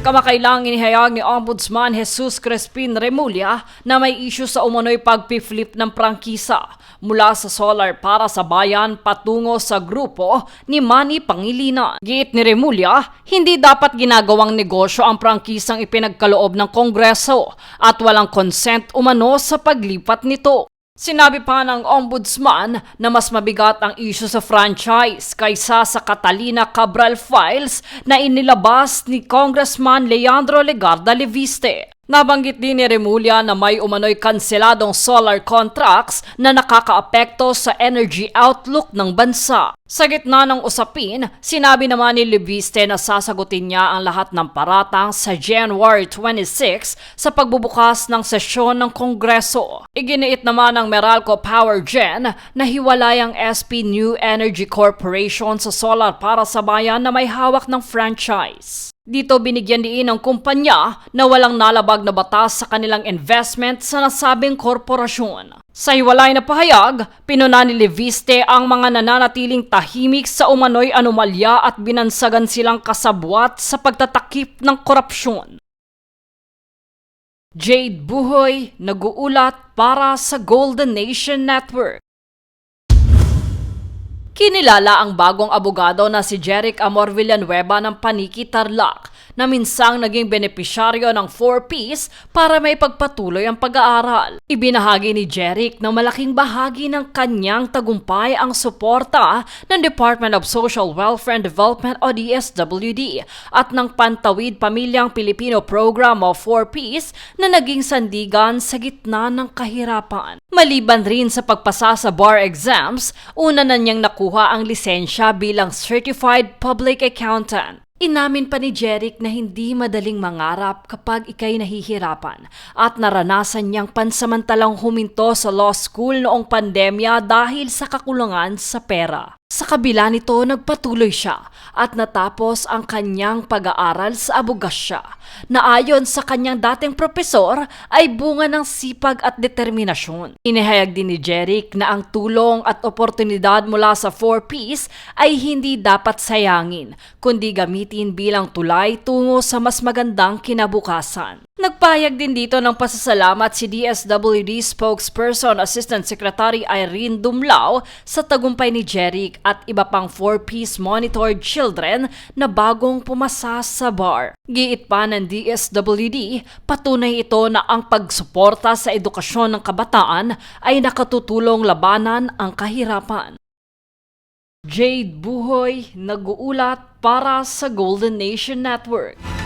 Kamakailang inihayag ni Ombudsman Jesus Crespin Remulla na may issue sa umano'y pag-flip ng prangkisa mula sa Solar para sa Bayan patungo sa grupo ni Manny Pangilinan. Giit ni Remulla, hindi dapat ginagawang negosyo ang prangkisang ipinagkaloob ng Kongreso at walang consent umano sa paglipat nito. Sinabi pa ng Ombudsman na mas mabigat ang issue sa franchise kaysa sa Catalina Cabral files na inilabas ni Congressman Leandro Legarda Leviste. Nabanggit din ni Remulla na may umano'y kanseladong solar contracts na nakakaapekto sa energy outlook ng bansa. Sa gitna ng usapin, sinabi naman ni Leviste na sasagutin niya ang lahat ng paratang sa January 26 sa pagbubukas ng sesyon ng Kongreso. Iginiit naman ng Meralco Power Gen na hiwalay ang SP New Energy Corporation sa solar para sa bayan na may hawak ng franchise. Dito binigyan diin ng kumpanya na walang nalabag na batas sa kanilang investment sa nasabing korporasyon. Sa hiwalay na pahayag, pinuna ni Leviste ang mga nananatiling tahimik sa umano'y anomalya at binansagan silang kasabwat sa pagtatakip ng korupsyon. Jade Buhoy, nag-uulat para sa Golden Nation Network. Kinilala ang bagong abogado na si Jeric Amor Villanueva ng Paniki, Tarlac na minsang naging benepisyaryo ng 4Ps para may pagpatuloy ang pag-aaral. Ibinahagi ni Jeric na malaking bahagi ng kanyang tagumpay ang suporta ng Department of Social Welfare and Development o DSWD at ng Pantawid Pamilyang Pilipino Program o 4Ps na naging sandigan sa gitna ng kahirapan. Maliban rin sa pagpasa sa bar exams, una na niyang nakuha ang lisensya bilang Certified Public Accountant. Inamin pa ni Jeric na hindi madaling mangarap kapag ikay nahihirapan at naranasan niyang pansamantalang huminto sa law school noong pandemya dahil sa kakulangan sa pera. Sa kabila nito, nagpatuloy siya at natapos ang kanyang pag-aaral sa abogasya na ayon sa kanyang dating propesor ay bunga ng sipag at determinasyon. Inihayag din ni Jeric na ang tulong at oportunidad mula sa 4Ps ay hindi dapat sayangin, kundi gamitin bilang tulay tungo sa mas magandang kinabukasan. Nagpahayag din dito ng pasasalamat si DSWD spokesperson Assistant Secretary Irene Dumlao sa tagumpay ni Jeric at iba pang 4Ps monitored children na bagong pumasa sa bar. Giit pa ng DSWD, patunay ito na ang pagsuporta sa edukasyon ng kabataan ay nakatutulong labanan ang kahirapan. Jade Buhoy, nag-uulat para sa Golden Nation Network.